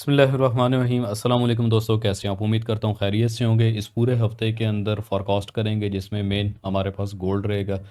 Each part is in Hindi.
बिस्मिल्लाहिर्रहमानिर्रहीम। अस्सलाम वालेकुम दोस्तों, कैसे हैं आप? उम्मीद करता हूँ खैरियत से होंगे। इस पूरे हफ्ते के अंदर फोरकास्ट करेंगे जिसमें मेन हमारे पास गोल्ड रहेगा,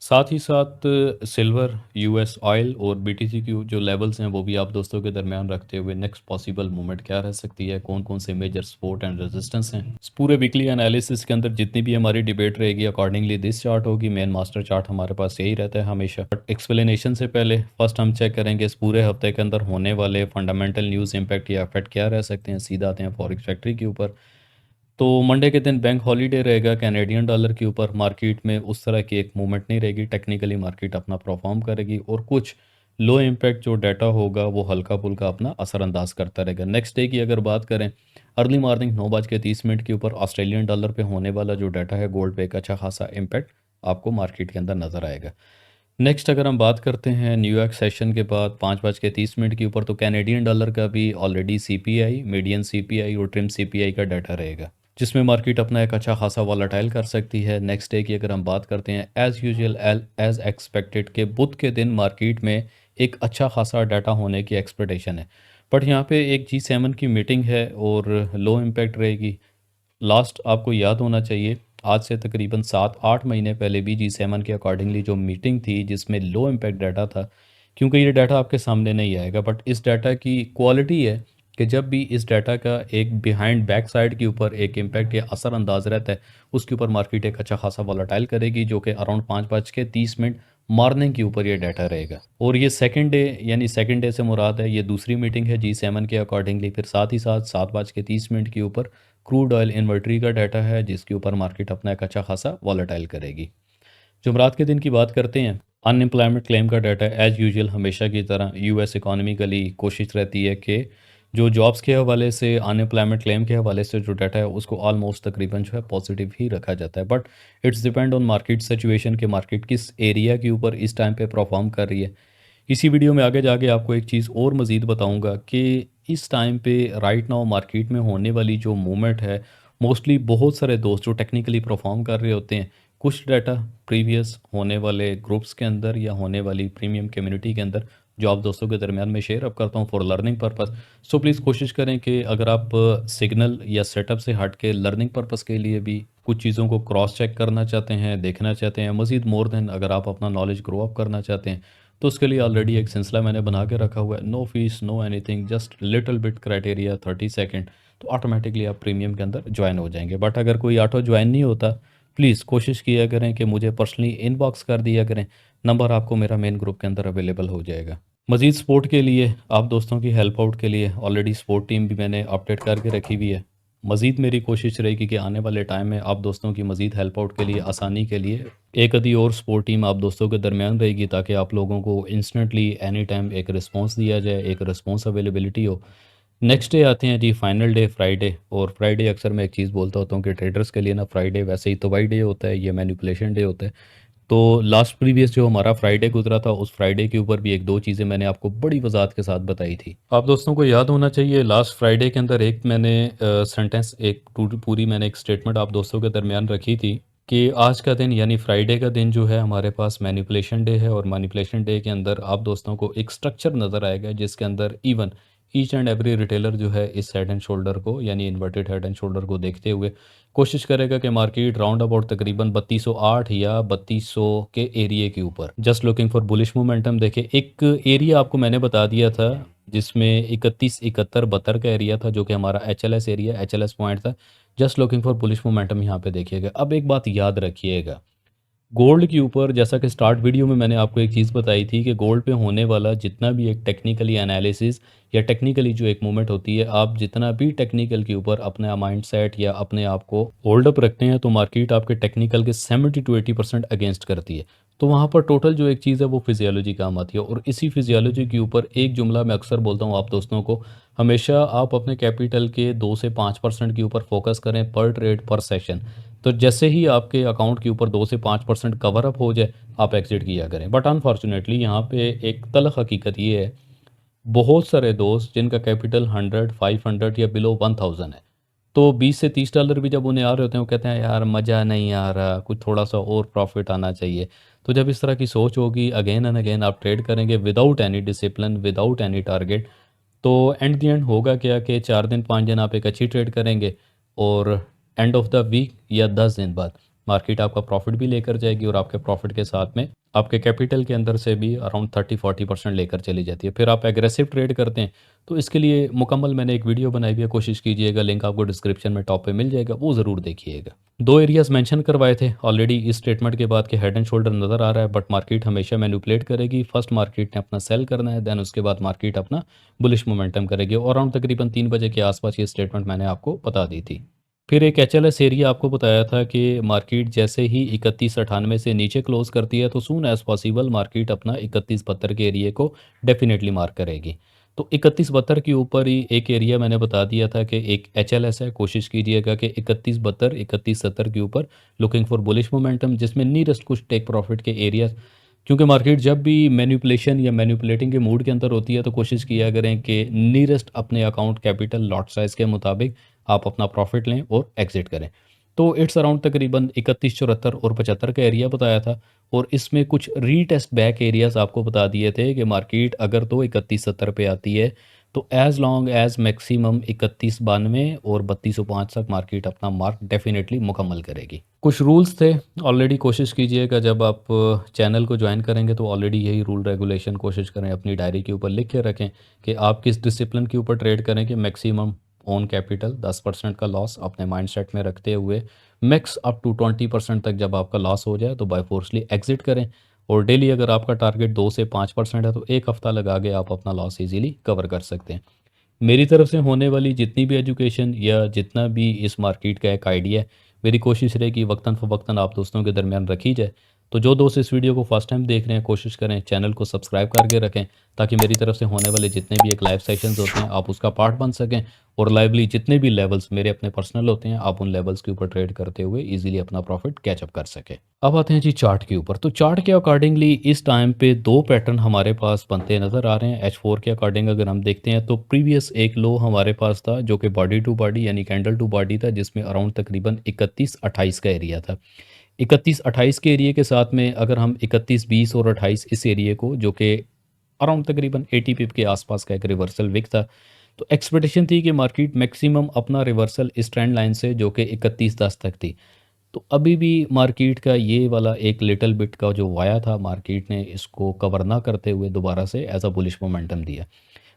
साथ ही साथ सिल्वर, यूएस ऑयल और बीटीसी की जो लेवल्स हैं वो भी आप दोस्तों के दरमियान रखते हुए नेक्स्ट पॉसिबल मूवमेंट क्या रह सकती है, कौन कौन से मेजर सपोर्ट एंड रेजिस्टेंस हैं। इस पूरे वीकली एनालिसिस के अंदर जितनी भी हमारी डिबेट रहेगी अकॉर्डिंगली दिस चार्ट होगी। मेन मास्टर चार्ट हमारे पास यही रहता है हमेशा। बट एक्सप्लेनेशन से पहले फर्स्ट हम चेक करेंगे इस पूरे हफ्ते के अंदर होने वाले फंडामेंटल न्यूज़ इम्पैक्ट या इफेक्ट क्या रह सकते हैं। सीधा आते हैं फॉरेक्स फैक्ट्री के ऊपर। तो मंडे के दिन बैंक हॉलीडे रहेगा। कैनेडियन डॉलर के ऊपर मार्केट में उस तरह की एक मूवमेंट नहीं रहेगी। टेक्निकली मार्केट अपना परफॉर्म करेगी और कुछ लो इम्पैक्ट जो डाटा होगा वो हल्का फुल्का अपना असरअंदाज करता रहेगा। नेक्स्ट डे की अगर बात करें, अर्ली मॉर्निंग 9:30 के ऊपर ऑस्ट्रेलियन डॉलर पे होने वाला जो डाटा है गोल्ड पे एक अच्छा खासा इम्पैक्ट आपको मार्केट के अंदर नज़र आएगा। नेक्स्ट अगर हम बात करते हैं न्यूयॉर्क सेशन के बाद 5:30 के ऊपर, तो कैनेडियन डॉलर का भी ऑलरेडी सीपीआई, मीडियन सीपीआई और ट्रिम सीपीआई का डाटा रहेगा जिसमें मार्केट अपना एक अच्छा खासा वॉलेटाइल कर सकती है। नेक्स्ट डे की अगर हम बात करते हैं, एज़ यूजुअल एज एक्सपेक्टेड के बुध के दिन मार्केट में एक अच्छा खासा डाटा होने की एक्सपेक्टेशन है। बट यहाँ पे एक G7 की मीटिंग है और लो इम्पैक्ट रहेगी। लास्ट आपको याद होना चाहिए, आज से तकरीबन 7-8 महीने पहले भी G7 के अकॉर्डिंगली जो मीटिंग थी जिसमें लो इम्पैक्ट डाटा था। क्योंकि ये डाटा आपके सामने नहीं आएगा, बट इस डाटा की क्वालिटी है कि जब भी इस डाटा का एक बिहाइंड बैक साइड के ऊपर एक इम्पैक्ट या असरअंदाज रहता है, उसके ऊपर मार्केट एक अच्छा खासा वॉलेटाइल करेगी, जो कि अराउंड 5:30 मॉर्निंग के ऊपर ये डाटा रहेगा। और ये सेकंड डे, यानी सेकंड डे से मुराद है ये दूसरी मीटिंग है G7 के अकॉर्डिंगली। फिर साथ ही साथ 7:30 के ऊपर क्रूड ऑयल इन्वेंट्री का डाटा है जिसके ऊपर मार्केट अपना एक अच्छा खासा वॉलेटाइल करेगी। जुमरात के दिन की बात करते हैं, अनएम्प्लॉयमेंट क्लेम का डाटा एज़ यूजुअल हमेशा की तरह यूएस इकोनॉमिकली कोशिश रहती है कि जो जॉब्स के हवाले से, अनएम्प्लॉयमेंट क्लेम के हवाले से जो डाटा है उसको ऑलमोस्ट तकरीबन जो है पॉजिटिव ही रखा जाता है। But it's depend on market situation के मार्केट किस एरिया के ऊपर इस टाइम पे परफॉर्म कर रही है। इसी वीडियो में आगे जाके आपको एक चीज़ और मज़ीद बताऊंगा कि इस टाइम पे राइट नाउ मार्केट में होने वाली जो मूवमेंट है, मोस्टली बहुत सारे दोस्त जो टेक्निकली परफॉर्म कर रहे होते हैं, कुछ डाटा प्रीवियस होने वाले ग्रुप्स के अंदर या होने वाली प्रीमियम कम्युनिटी के अंदर जो आप दोस्तों के दरमियान में शेयर अप करता हूँ for learning purpose. So please कोशिश करें कि अगर आप सिग्नल या सेटअप से हट के लर्निंग पर्पस के लिए भी कुछ चीज़ों को क्रॉस चेक करना चाहते हैं, देखना चाहते हैं, मज़ीद मोर देन अगर आप अपना नॉलेज ग्रो अप करना चाहते हैं, तो उसके लिए ऑलरेडी एक सिलसिला मैंने बना के रखा हुआ है। No fees, no anything, just little bit criteria 30 second, तो ऑटोमेटिकली आप प्रीमियम के अंदर ज्वाइन हो जाएंगे। बट अगर कोई ऑटो ज्वाइन नहीं होता, प्लीज़ कोशिश किया करें कि मुझे पर्सनली इनबॉक्स कर दिया करें। नंबर आपको मेरा मेन ग्रुप के अंदर अवेलेबल हो जाएगा। मज़ीद सपोर्ट के लिए, आप दोस्तों की हेल्प आउट के लिए ऑलरेडी सपोर्ट टीम भी मैंने अपडेट करके रखी हुई है। मज़ीद मेरी कोशिश रहेगी कि आने वाले टाइम में आप दोस्तों की मज़ीद हेल्प आउट के लिए, आसानी के लिए एक आधी और सपोर्ट टीम आप दोस्तों के दरमियान रहेगी ताकि आप लोगों को इंस्टेंटली एनी टाइम एक रिस्पांस दिया जाए, एक रिस्पांस अवेलेबिलिटी हो। नेक्स्ट डे आते हैं जी, फाइनल डे फ्राइडे। और फ्राइडे अक्सर मैं एक चीज़ बोलता होता हूँ कि ट्रेडर्स के लिए ना फ्राइडे वैसे ही तो वाई डे होता है, ये मैनिपुलेशन डे होता है। तो लास्ट प्रीवियस जो हमारा फ्राइडे गुजरा था, उस फ्राइडे के ऊपर भी एक दो चीज़ें मैंने आपको बड़ी वजाहत के साथ बताई थी। आप दोस्तों को याद होना चाहिए लास्ट फ्राइडे के अंदर एक मैंने सेंटेंस, एक पूरी मैंने एक स्टेटमेंट आप दोस्तों के दरमियान रखी थी कि आज का दिन यानी फ्राइडे का दिन जो है हमारे पास मैनिपुलेशन डे है। और मैनिपुलेशन डे के अंदर आप दोस्तों को एक स्ट्रक्चर नज़र आएगा जिसके अंदर even each and every retailer जो है इस हेड एंड शोल्डर को, यानी इन्वर्टेड हेड एंड शोल्डर को देखते हुए कोशिश करेगा कि मार्केट राउंड अबाउट तकरीबन 3208 या 3200 के एरिया के ऊपर just looking for bullish momentum. देखिए, एक एरिया आपको मैंने बता दिया था जिसमें 31, 71, 72 का एरिया था जो कि हमारा HLS एरिया, HLS पॉइंट था। Just looking for bullish momentum यहाँ पे देखिएगा। अब एक बात याद रखिएगा, गोल्ड के ऊपर जैसा कि स्टार्ट वीडियो में मैंने आपको एक चीज़ बताई थी कि गोल्ड पे होने वाला जितना भी एक टेक्निकली एनालिसिस या टेक्निकली जो एक मूवमेंट होती है, आप जितना भी टेक्निकल के ऊपर अपना माइंड सेट या अपने आप को होल्ड अप रखते हैं तो मार्केट आपके टेक्निकल के 70 to 80% अगेंस्ट करती है। तो वहाँ पर टोटल जो एक चीज़ है वो फिजियोलॉजी काम आती है। और इसी फिजियोलॉजी के ऊपर एक जुमला मैं अक्सर बोलता हूँ आप दोस्तों को, हमेशा आप अपने कैपिटल के 2 से 5% के ऊपर फोकस करें पर ट्रेड पर सेशन। तो जैसे ही आपके अकाउंट के ऊपर 2 से 5% कवर अप हो जाए, आप एग्जिट किया करें। बट अनफॉर्चुनेटली यहाँ पे एक तल्ख हकीकत ये है, बहुत सारे दोस्त जिनका कैपिटल 100, 500 या बिलो 1000 है, तो $20 से $30 भी जब उन्हें आ रहे होते हैं, वो कहते हैं यार मज़ा नहीं आ रहा, कुछ थोड़ा सा और प्रॉफिट आना चाहिए। तो जब इस तरह की सोच होगी, अगेन एंड अगेन आप ट्रेड करेंगे without any discipline, without any target, तो एंड द एंड होगा क्या कि 4 दिन 5 दिन आप एक अच्छी ट्रेड करेंगे और एंड ऑफ द वीक या 10 दिन बाद मार्केट आपका प्रॉफिट भी लेकर जाएगी और आपके प्रॉफिट के साथ में आपके कैपिटल के अंदर से भी अराउंड 30-40% लेकर चली जाती है। फिर आप एग्रेसिव ट्रेड करते हैं तो इसके लिए मुकम्मल मैंने एक वीडियो बनाई हुई है, कोशिश कीजिएगा, लिंक आपको डिस्क्रिप्शन में टॉप पे मिल जाएगा, वो ज़रूर देखिएगा। दो एरियाज मेंशन करवाए थे ऑलरेडी इस स्टेटमेंट के बाद कि हेड एंड शोल्डर नज़र आ रहा है, बट मार्केट हमेशा मैनिपुलेट करेगी। फर्स्ट मार्केट ने अपना सेल करना है, देन उसके बाद मार्केट अपना बुलिश मोमेंटम करेगी और अराउंड तकरीबन 3 बजे के आसपास ये स्टेटमेंट मैंने आपको बता दी थी। फिर एक एचएलएस एरिया आपको बताया था कि मार्केट जैसे ही 3198 से नीचे क्लोज करती है तो सून एज़ पॉसिबल मार्केट अपना 3172 के एरिया को डेफिनेटली मार्क करेगी। तो 3172 के ऊपर ही एक एरिया मैंने बता दिया था कि एक एचएलएस है, कोशिश कीजिएगा कि 3172 3170 के ऊपर लुकिंग फॉर बुलिश मोमेंटम, जिसमें नीयरेस्ट कुछ टेक प्रॉफिट के एरिया, क्योंकि मार्केट जब भी मैनिपुलेशन या मैनिपुलेटिंग के मूड के अंदर होती है तो कोशिश किया करें कि नीयरेस्ट अपने अकाउंट कैपिटल लॉट साइज़ के मुताबिक आप अपना प्रॉफिट लें और एग्जिट करें। तो इट्स अराउंड तकरीबन 3174 और 75 का एरिया बताया था और इसमें कुछ रीटेस्ट बैक एरियाज़ आपको बता दिए थे कि मार्केट अगर तो 3170 पे आती है तो एज़ लॉन्ग एज़ मैक्सिमम 3192 और 3205 तक मार्केट अपना मार्क डेफिनेटली मुकम्मल करेगी। कुछ रूल्स थे, ऑलरेडी कोशिश कीजिएगा जब आप चैनल को ज्वाइन करेंगे तो ऑलरेडी यही रूल रेगुलेशन कोशिश करें अपनी डायरी के ऊपर लिख के रखें कि आप किस डिसिप्लिन के ऊपर ट्रेड करें कि मैक्सिमम ओन कैपिटल 10% का लॉस अपने माइंडसेट में रखते हुए मैक्स अप टू 20% तक जब आपका लॉस हो जाए तो बाय फोर्सली एग्जिट करें। और डेली अगर आपका टारगेट 2 से 5% है तो एक हफ़्ता लगा के आप अपना लॉस इजीली कवर कर सकते हैं। मेरी तरफ से होने वाली जितनी भी एजुकेशन या जितना भी इस मार्केट का एक आइडिया है, मेरी कोशिश रहेगी वक्तन फ़वक्तन आप दोस्तों के दरमियान रखी जाए। तो जो दोस्त इस वीडियो को फर्स्ट टाइम देख रहे हैं कोशिश करें चैनल को सब्सक्राइब करके रखें ताकि मेरी तरफ से होने वाले जितने भी एक लाइव सेशंस होते हैं आप उसका पार्ट बन सकें और लाइवली जितने भी लेवल्स मेरे अपने पर्सनल होते हैं आप उन लेवल्स के ऊपर ट्रेड करते हुए इजीली अपना प्रॉफिट कैचअप कर सकें। अब आते हैं जी चार्ट के ऊपर। तो चार्ट के अकॉर्डिंगली इस टाइम पे दो पैटर्न हमारे पास बनते नज़र आ रहे हैं। H4 के अकॉर्डिंग अगर हम देखते हैं तो प्रीवियस एक लो हमारे पास था जो कि बॉडी टू बॉडी यानी कैंडल टू बॉडी था, जिसमें अराउंड तकरीबन 3128 का एरिया था। 3128 के एरिया के साथ में अगर हम 3120 और 28 इस एरिया को, जो कि अराउंड तकरीबन 80 पिप के आसपास का एक रिवर्सल विक था, तो एक्सपेक्टेशन थी कि मार्केट मैक्सिमम अपना रिवर्सल इस ट्रेंड लाइन से जो कि 3110 तक थी। तो अभी भी मार्केट का ये वाला एक लिटिल बिट का जो वाया था मार्केट ने इसको कवर ना करते हुए दोबारा से एज अ बुलिश मोमेंटम दिया।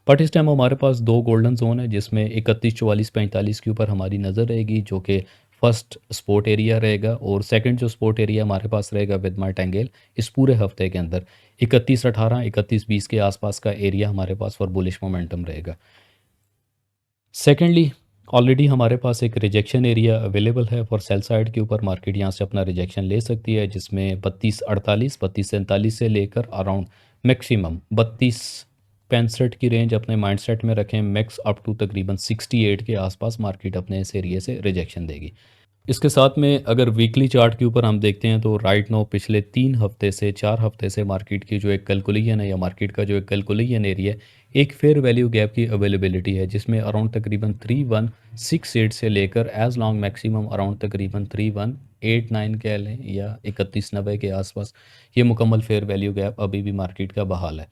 बट इस टाइम हमारे पास दो गोल्डन जोन है जिसमें 3144-45 के ऊपर हमारी नज़र रहेगी जो कि फर्स्ट स्पोर्ट एरिया रहेगा और सेकंड जो स्पोर्ट एरिया हमारे पास रहेगा विद मार्ट एंगल इस पूरे हफ्ते के अंदर 3118 3120 के आसपास का एरिया हमारे पास फॉर बुलिश मोमेंटम रहेगा। सेकेंडली ऑलरेडी हमारे पास एक रिजेक्शन एरिया अवेलेबल है फॉर सेल साइड के ऊपर, मार्केट यहाँ से अपना रिजेक्शन ले सकती है जिसमें 3248 3247 से लेकर अराउंड मैक्सिमम 3265 की रेंज अपने माइंडसेट में रखें। मैक्स अप टू तकरीबन 68 के आसपास मार्केट अपने इस एरिया से रिजेक्शन देगी। इसके साथ में अगर वीकली चार्ट के ऊपर हम देखते हैं तो राइट नाउ पिछले 3 हफ्ते से 4 हफ्ते से मार्केट की जो एक कैलकुलेशन है या मार्केट का जो एक कैलकुलेशन एरिया है, एक फेयर वैल्यू गैप की अवेलेबिलिटी है जिसमें अराउंड तकरीबन 3168 से लेकर एज लॉन्ग मैक्सिमम अराउंड तकरीबन 3189 कह लें या 3190 के आसपास ये मुकम्मल फेयर वैल्यू गैप अभी भी मार्केट का बहाल है।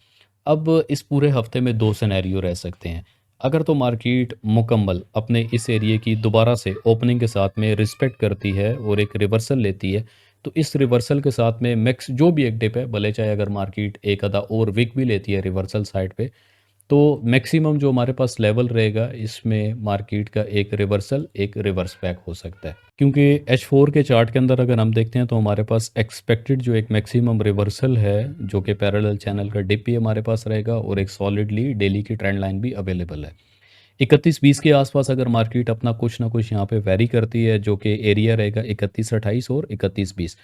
अब इस पूरे हफ्ते में दो सिनेरियो रह सकते हैं। अगर तो मार्केट मुकम्मल अपने इस एरिया की दोबारा से ओपनिंग के साथ में रिस्पेक्ट करती है और एक रिवर्सल लेती है तो इस रिवर्सल के साथ में मैक्स जो भी एक डिप है, भले चाहे अगर मार्केट एक आधा और वीक भी लेती है रिवर्सल साइड पे, तो मैक्सिमम जो हमारे पास लेवल रहेगा इसमें मार्केट का एक रिवर्सल एक रिवर्स बैक हो सकता है। क्योंकि H4 के चार्ट के अंदर अगर हम देखते हैं तो हमारे पास एक्सपेक्टेड जो एक मैक्सिमम रिवर्सल है जो कि पैरेलल चैनल का डिप भी हमारे पास रहेगा और एक सॉलिडली डेली की ट्रेंड लाइन भी अवेलेबल है। 3120 के आसपास अगर मार्केट अपना कुछ ना कुछ यहाँ पे वेरी करती है जो कि एरिया रहेगा 3128 और 3120,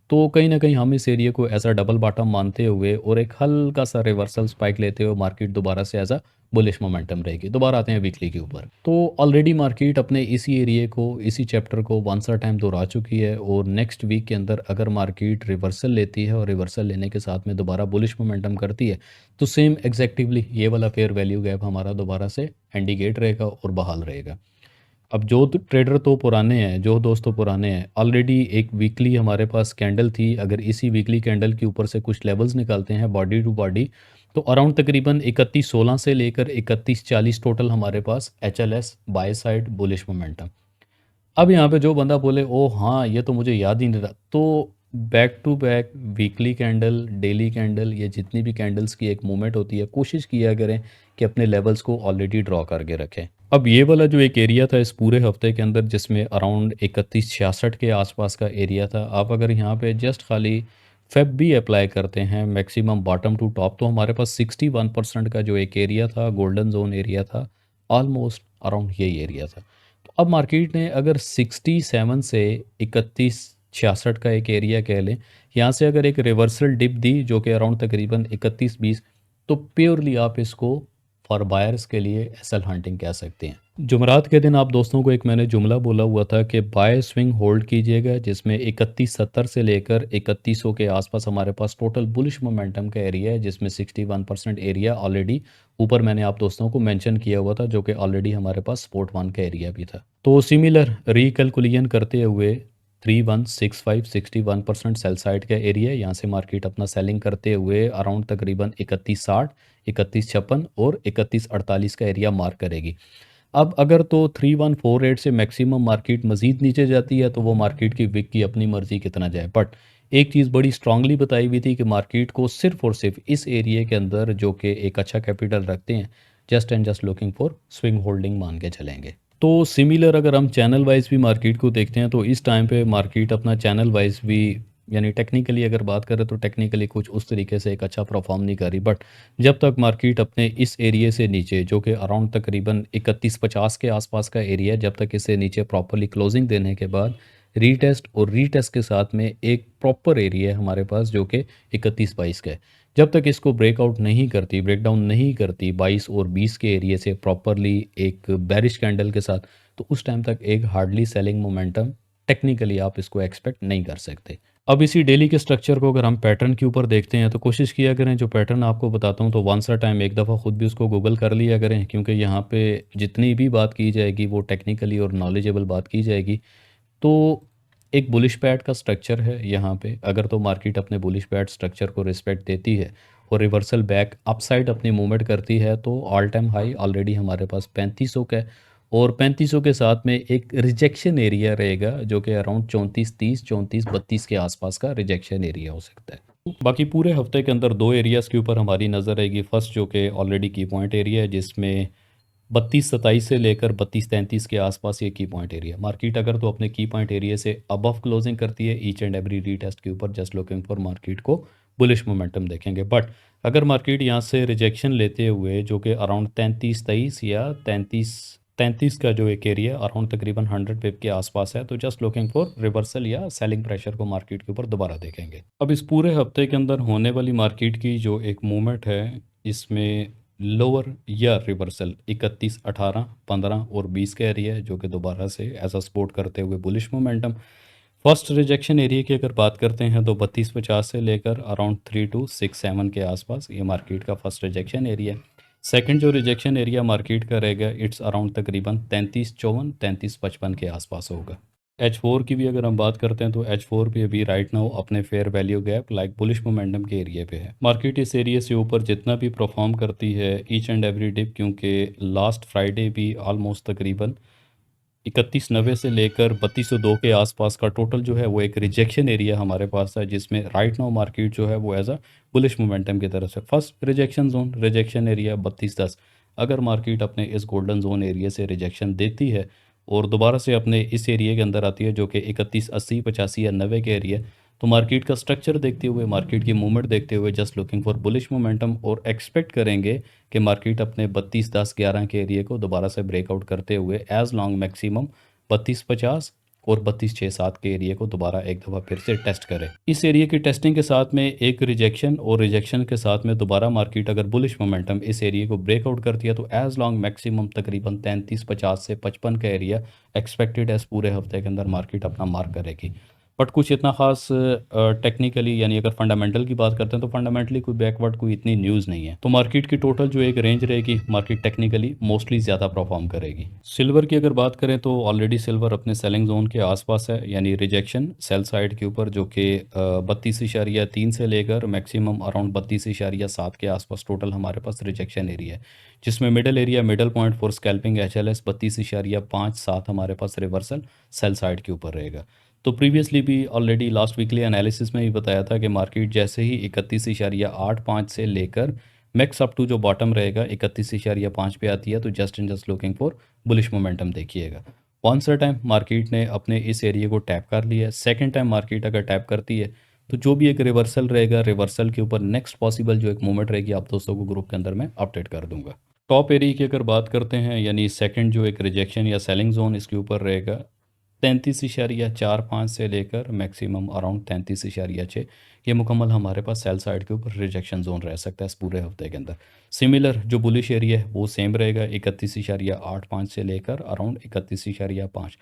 तो कहीं ना कहीं हम इस एरिया को एज अ डबल बॉटम मानते हुए और एक हल्का सा रिवर्सल स्पाइक लेते हुए मार्केट दोबारा से एज अ बुलिश मोमेंटम रहेगी। दोबारा आते हैं वीकली के ऊपर। तो ऑलरेडी मार्केट अपने इसी एरिया को इसी चैप्टर को वंस अ टाइम दोहरा चुकी है और नेक्स्ट वीक के अंदर अगर मार्केट रिवर्सल लेती है और रिवर्सल लेने के साथ में दोबारा बुलिश मोमेंटम करती है तो सेम एग्जैक्टिवली ये वाला फेयर वैल्यू गैप हमारा दोबारा से इंडिकेट रहेगा और बहाल रहेगा। अब जो ट्रेडर तो पुराने हैं, जो दोस्त तो पुराने हैं, ऑलरेडी एक वीकली हमारे पास कैंडल थी। अगर इसी वीकली कैंडल के ऊपर से कुछ लेवल्स निकालते हैं बॉडी टू बॉडी, तो अराउंड तकरीबन 3116 से लेकर 3140 टोटल हमारे पास एचएलएस बाय साइड बुलिश मोमेंटम। अब यहाँ पे जो बंदा बोले ओ हाँ ये तो मुझे याद ही नहीं रहा, तो back to back weekly candle, daily candle, ये जितनी भी कैंडल्स की एक मूवमेंट होती है, कोशिश किया करें कि अपने लेवल्स को ऑलरेडी ड्रॉ करके रखें। अब ये वाला जो एक एरिया था इस पूरे हफ्ते के अंदर, जिसमें अराउंड 3166 के आसपास का एरिया था, आप अगर यहाँ पे जस्ट खाली फेब भी अप्लाई करते हैं मैक्सिमम बॉटम टू टॉप, तो हमारे पास 61% का जो एक एरिया था, गोल्डन जोन एरिया था, ऑलमोस्ट अराउंड यही एरिया था। तो अब मार्केट ने अगर 67 से 3166 का एक एरिया कह लें, यहाँ से अगर एक रिवर्सल डिप दी जो कि अराउंड तकरीबन 3120, तो प्योरली आप इसको फॉर बायर्स के लिए एसएल हंटिंग कह सकते हैं। जुमरात के दिन आप दोस्तों को एक मैंने जुमला बोला हुआ था कि बाय स्विंग होल्ड कीजिएगा, जिसमें 3170 से लेकर 3100 के आसपास हमारे पास टोटल बुलिश मोमेंटम का एरिया है, जिसमें 61% एरिया ऑलरेडी ऊपर मैंने आप दोस्तों को मेंशन किया हुआ था, जो कि ऑलरेडी हमारे पास स्पोर्ट वन का एरिया भी था। तो सिमिलर रिकैलकुलेशन करते हुए 3165 61% सेल साइड का एरिया, यहाँ से मार्केट अपना सेलिंग करते हुए अराउंड तकरीबन 3160, 3156 और 3148 का एरिया मार्क करेगी। अब अगर तो 3148 से मैक्सिमम मार्केट मज़ीद नीचे जाती है, तो वो मार्केट की विक की अपनी मर्ज़ी कितना जाए, बट एक चीज़ बड़ी स्ट्रांगली बताई हुई थी कि मार्केट को सिर्फ और सिर्फ इस एरिया के अंदर, जो कि एक अच्छा कैपिटल रखते हैं, just and just looking for swing holding मान के चलेंगे। तो सिमिलर अगर हम चैनल वाइज भी मार्केट को देखते हैं, तो इस टाइम पे मार्केट अपना चैनल वाइज भी, यानी टेक्निकली अगर बात करें तो टेक्निकली कुछ उस तरीके से एक अच्छा परफॉर्म नहीं कर रही, बट जब तक मार्केट अपने इस एरिया से नीचे, जो कि अराउंड तकरीबन 3150 के आसपास का एरिया है, जब तक इससे नीचे प्रॉपरली क्लोजिंग देने के बाद रीटेस्ट और रीटेस्ट के साथ में एक प्रॉपर एरिया है हमारे पास, जो कि 3122 का है, जब तक इसको ब्रेकआउट नहीं करती, ब्रेकडाउन नहीं करती 22 और 20 के एरिया से प्रॉपरली एक बेरिश कैंडल के साथ, तो उस टाइम तक एक हार्डली सेलिंग मोमेंटम टेक्निकली आप इसको एक्सपेक्ट नहीं कर सकते। अब इसी डेली के स्ट्रक्चर को अगर हम पैटर्न के ऊपर देखते हैं, तो कोशिश किया करें, जो पैटर्न आपको बताता हूँ तो वंस अ टाइम एक दफ़ा खुद भी उसको गूगल कर लिया करें, क्योंकि यहाँ पे जितनी भी बात की जाएगी वो टेक्निकली और नॉलेजेबल बात की जाएगी। तो एक बुलिश पैड का स्ट्रक्चर है यहाँ पे, अगर तो मार्केट अपने बुलिश पैड स्ट्रक्चर को रिस्पेक्ट देती है और रिवर्सल बैक अपसाइड अपनी मूवमेंट करती है, तो ऑल टाइम हाई ऑलरेडी हमारे पास 3500 का है, और 3500 के साथ में एक रिजेक्शन एरिया रहेगा, जो कि अराउंड 3430 3432 के आसपास का रिजेक्शन एरिया हो सकता है। बाकी पूरे हफ्ते के अंदर दो एरियाज़ के ऊपर हमारी नज़र रहेगी। फर्स्ट जो कि ऑलरेडी की पॉइंट एरिया है, जिसमें 3227 से लेकर 3233 के आसपास ये की पॉइंट एरिया। मार्केट अगर तो अपने की पॉइंट एरिया से अबव क्लोजिंग करती है ईच एंड एवरी रीटेस्ट के ऊपर, जस्ट लुकिंग फॉर मार्केट को बुलिश मोमेंटम देखेंगे। बट अगर मार्केट यहाँ से रिजेक्शन लेते हुए, जो कि अराउंड 3323 या 3333 का जो एक एरिया अराउंड तकरीबन 100 पिप के आसपास है, तो जस्ट लुकिंग फॉर रिवर्सल या सेलिंग प्रेशर को मार्केट के ऊपर दोबारा देखेंगे। अब इस पूरे हफ्ते के अंदर होने वाली मार्केट की जो एक मूवमेंट है, इसमें लोअर या रिवर्सल 31 18 15 और 20 का एरिया है, जो कि दोबारा से ऐसा सपोर्ट करते हुए bullish momentum. First rejection area की अगर बात करते हैं, तो 3250 से लेकर अराउंड 3267 के आसपास ये मार्केट का फर्स्ट रिजेक्शन एरिया है। सेकंड जो रिजेक्शन एरिया मार्केट का रहेगा, इट्स अराउंड तकरीबन 3354 3355 के आसपास होगा। H4 की भी अगर हम बात करते हैं, तो H4 भी अभी राइट नाउ अपने fair value gap like bullish momentum के एरिया पे है। मार्केट इस एरिया से ऊपर जितना भी परफॉर्म करती है ईच एंड एवरी डिप, क्योंकि लास्ट फ्राइडे भी ऑलमोस्ट तकरीबन 3190 से लेकर 3202 के आसपास का टोटल जो है वो एक रिजेक्शन एरिया हमारे पास है, जिसमें राइट नाउ मार्केट जो है वो एज अ बुलिश मोमेंटम की तरफ से first rejection zone rejection area 3210। अगर मार्केट अपने इस गोल्डन जोन एरिया से रिजेक्शन देती है और दोबारा से अपने इस एरिया के अंदर आती है, जो कि 3180 85 या 90 के एरिया, तो मार्केट का स्ट्रक्चर देखते हुए, मार्केट की मूवमेंट देखते हुए, just looking for bullish momentum, और एक्सपेक्ट करेंगे कि मार्केट अपने 32 10 11 के एरिया को दोबारा से ब्रेकआउट करते हुए एज लॉन्ग मैक्सिमम 32 50 और 32 6 7 के एरिया को दोबारा एक दफ़ा फिर से टेस्ट करें। इस एरिया की टेस्टिंग के साथ में एक रिजेक्शन, और रिजेक्शन के साथ में दोबारा मार्केट अगर बुलिश मोमेंटम इस एरिया को ब्रेकआउट करती है, तो एज लॉन्ग मैक्सिमम तकरीबन 33 50 से 55 का एरिया एक्सपेक्टेड एज पूरे हफ्ते के अंदर मार्केट अपना मार्क करेगी। बट कुछ इतना ख़ास टेक्निकली यानी अगर फंडामेंटल की बात करते हैं तो फंडामेंटली कोई बैकवर्ड कोई इतनी न्यूज़ नहीं है। तो मार्केट की टोटल जो एक रेंज रहेगी, मार्केट टेक्निकली मोस्टली ज़्यादा परफॉर्म करेगी। सिल्वर की अगर बात करें तो ऑलरेडी सिल्वर अपने सेलिंग जोन के आसपास है, यानी रिजेक्शन सेल साइड के ऊपर जो कि 32.3 से लेकर मैक्सिमम अराउंड 32.7 के आसपास टोटल हमारे पास रिजेक्शन एरिया है, जिसमें middle area middle point for scalping HLS 32.57 हमारे पास रिवर्सल सेल साइड के ऊपर रहेगा। तो प्रीवियसली भी ऑलरेडी लास्ट वीकली एनालिसिस में भी बताया था कि मार्केट जैसे ही 31.85 से लेकर मैक्स अप टू जो बॉटम रहेगा 31.5 पे आती है, तो just and just looking for bullish momentum देखिएगा। वंस अ टाइम मार्केट ने अपने इस एरिया को टैप कर लिया है, सेकेंड टाइम मार्केट अगर टैप करती है तो जो भी एक रिवर्सल रहेगा, रिवर्सल के ऊपर नेक्स्ट पॉसिबल जो एक मूवमेंट रहेगी आप दोस्तों को ग्रुप के अंदर मैं अपडेट कर दूंगा। टॉप एरिया की अगर बात करते हैं, यानी सेकंड जो एक रिजेक्शन या सेलिंग जोन इसके ऊपर रहेगा 33.45 से लेकर मैक्सिमम अराउंड 33.6, ये मुकम्मल हमारे पास सेल साइड के ऊपर रिजेक्शन जोन रह सकता है इस पूरे हफ्ते के अंदर। सिमिलर जो बुलिश एरिया है वो सेम रहेगा 31.85 से लेकर अराउंड 31.5।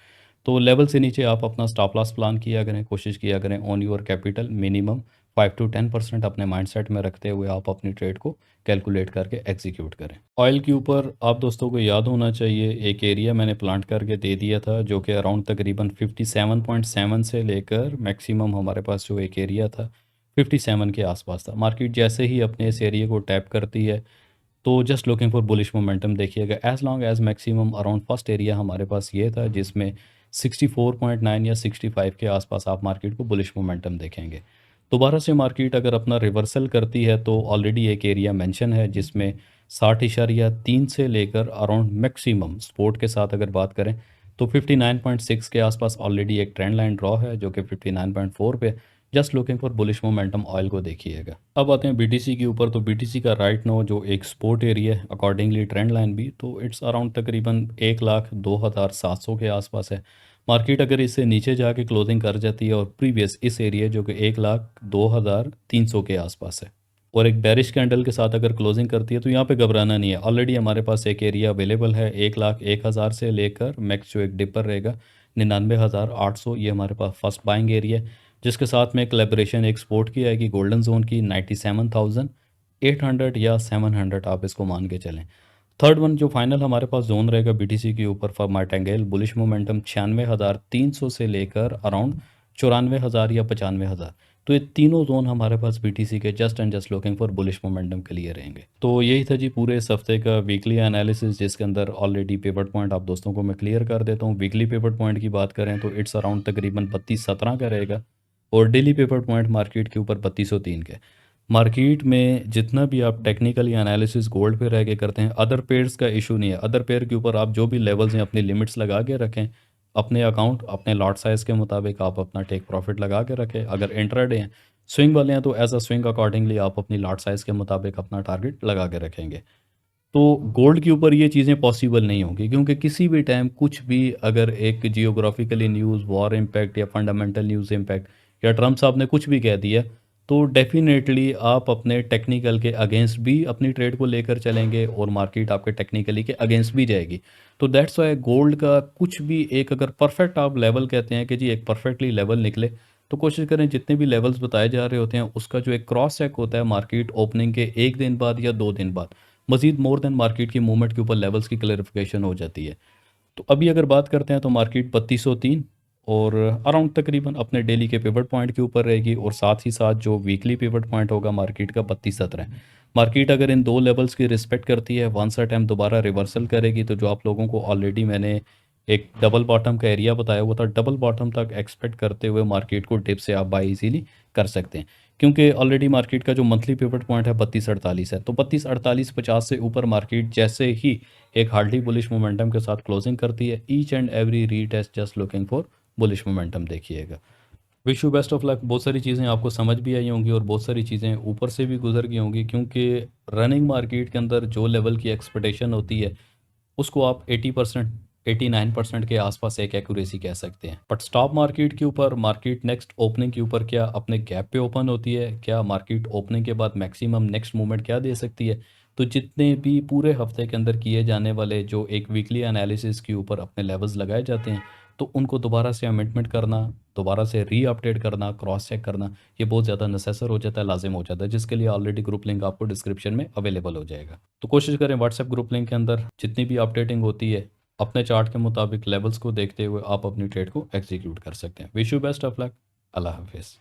तो लेवल से नीचे आप अपना स्टॉप लॉस प्लान किया करें, कोशिश किया करें on your capital minimum 5 to 10% अपने माइंडसेट में रखते हुए आप अपनी ट्रेड को कैलकुलेट करके एग्जीक्यूट करें। ऑयल के ऊपर आप दोस्तों को याद होना चाहिए एक एरिया मैंने प्लांट करके दे दिया था जो कि अराउंड तकरीबन 57.7 से लेकर मैक्सिमम हमारे पास जो एक एरिया था 57 के आसपास था। मार्केट जैसे ही अपने इस एरिया को टैप करती है तो just looking for bullish momentum देखिएगा। As long as maximum around first area हमारे पास ये था जिसमें 64.9 या 65 के आसपास आप मार्केट को बुलिश मोमेंटम देखेंगे। दोबारा से मार्केट अगर अपना रिवर्सल करती है तो ऑलरेडी एक एरिया मेंशन है जिसमें 60.3 से लेकर अराउंड मैक्सिमम सपोर्ट के साथ अगर बात करें तो 59.6 के आसपास ऑलरेडी एक ट्रेंड लाइन ड्रॉ है जो कि 59.4 पे। Just looking for bullish momentum oil को देखिएगा। अब आते हैं BTC के ऊपर। तो BTC का राइट नो जो एक सपोर्ट एरिया है अकॉर्डिंगली ट्रेंड लाइन भी तो इट्स अराउंड तकरीबन 1,02,700 के आसपास है। मार्केट अगर इससे नीचे जाके क्लोजिंग कर जाती है और प्रीवियस इस एरिया जो कि 1,02,300 के आसपास है और एक बेरिश कैंडल के साथ अगर क्लोजिंग करती है तो यहाँ पे घबराना नहीं है। ऑलरेडी हमारे पास एक एरिया अवेलेबल है 1,01,000 से लेकर मैक्स जो एक डिपर रहेगा 99,800, ये हमारे पास फर्स्ट बाइंग एरिया है जिसके साथ में कोलैबोरेशन एक सपोर्ट की आएगी गोल्डन जोन की 97,800 या 700 आप इसको मान के चलें। थर्ड वन जो फाइनल हमारे पास जोन रहेगा BTC के ऊपर फॉर मार्टेंगेल बुलिश मोमेंटम 96,300 से लेकर अराउंड 94,000 या 95,000। तो ये तीनों जोन हमारे पास BTC के just and just looking for bullish momentum के लिए रहेंगे। तो यही था जी पूरे इस हफ्ते का वीकली एनालिसिस जिसके अंदर ऑलरेडी पिवट पॉइंट आप दोस्तों को मैं क्लियर कर देता हूँ। वीकली पिवट पॉइंट की बात करें तो इट्स अराउंड तकरीबन 32.17 का रहेगा और डेली पेपर पॉइंट मार्केट के ऊपर 3203 के। मार्केट में जितना भी आप टेक्निकली एनालिसिस गोल्ड पे रह के करते हैं, अदर पेयर्स का इशू नहीं है। अदर पेयर के ऊपर आप जो भी लेवल्स हैं अपनी लिमिट्स लगा के रखें, अपने अकाउंट अपने लॉट साइज़ के मुताबिक आप अपना टेक प्रॉफिट लगा के रखें। अगर इंट्राडे हैं स्विंग वाले हैं तो एज अ स्विंग अकॉर्डिंगली आप अपनी लॉट साइज़ के मुताबिक अपना टारगेट लगा के रखेंगे। तो गोल्ड के ऊपर ये चीज़ें पॉसिबल नहीं होंगी क्योंकि किसी भी टाइम कुछ भी अगर एक जियोग्राफिकली न्यूज़, वॉर इम्पैक्ट या फंडामेंटल न्यूज़ इम्पैक्ट या ट्रम्प साहब ने कुछ भी कह दिया तो डेफिनेटली आप अपने टेक्निकल के अगेंस्ट भी अपनी ट्रेड को लेकर चलेंगे और मार्केट आपके टेक्निकली के अगेंस्ट भी जाएगी। तो दैट्स वाई गोल्ड का कुछ भी एक अगर परफेक्ट आप लेवल कहते हैं कि जी एक परफेक्टली लेवल निकले तो कोशिश करें जितने भी लेवल्स बताए जा रहे होते हैं उसका जो एक क्रॉस चेक होता है मार्केट ओपनिंग के 1 दिन बाद या 2 दिन बाद मजीद मोर देन मार्केट की मूवमेंट के ऊपर लेवल्स की क्लैरिफिकेशन हो जाती है। तो अभी अगर बात करते हैं तो मार्केट 3203 और अराउंड तकरीबन अपने डेली के पिवट पॉइंट के ऊपर रहेगी और साथ ही साथ जो वीकली पिवट पॉइंट होगा मार्केट का 3217। मार्केट अगर इन दो लेवल्स की रिस्पेक्ट करती है वंस अ टाइम दोबारा रिवर्सल करेगी तो जो आप लोगों को ऑलरेडी मैंने एक डबल बॉटम का एरिया बताया हुआ था, डबल बॉटम तक एक्सपेक्ट करते हुए मार्केट को डिप से आप बाई इजीली कर सकते हैं क्योंकि ऑलरेडी मार्केट का जो मंथली पिवट पॉइंट है 3248 है। तो 3248.50 से ऊपर मार्केट जैसे ही एक हार्डली बुलिश मोमेंटम के साथ क्लोजिंग करती है each and every retest just looking for bullish momentum देखिएगा। Wish you best of luck. बहुत सारी चीज़ें आपको समझ भी आई होंगी और बहुत सारी चीज़ें ऊपर से भी गुजर गई होंगी क्योंकि रनिंग मार्केट के अंदर जो लेवल की एक्सपेक्टेशन होती है उसको आप 80% 89% के आसपास एक एक्यूरेसी कह सकते हैं। बट स्टॉक मार्केट के ऊपर मार्केट नेक्स्ट ओपनिंग के ऊपर क्या अपने गैप पे ओपन होती है, क्या मार्केट ओपनिंग के बाद मैक्सिमम नेक्स्ट मूवमेंट क्या दे सकती है। तो जितने भी पूरे हफ्ते के अंदर किए जाने वाले जो एक वीकली एनालिसिस के ऊपर अपने लेवल्स लगाए जाते हैं तो उनको दोबारा से अमेंडमेंट करना, दोबारा से री-अपडेट करना, क्रॉस चेक करना, ये बहुत ज़्यादा नेसेसर हो जाता है, लाज़िम हो जाता है, जिसके लिए ऑलरेडी ग्रुप लिंक आपको डिस्क्रिप्शन में अवेलेबल हो जाएगा। तो कोशिश करें व्हाट्सएप ग्रुप लिंक के अंदर जितनी भी अपडेटिंग होती है, अपने चार्ट के मुताबिक लेवल्स को देखते हुए आप अपनी ट्रेड को एग्ज़ीक्यूट कर सकते हैं। Wish you best of luck. अल्लाह हाफ़िज़।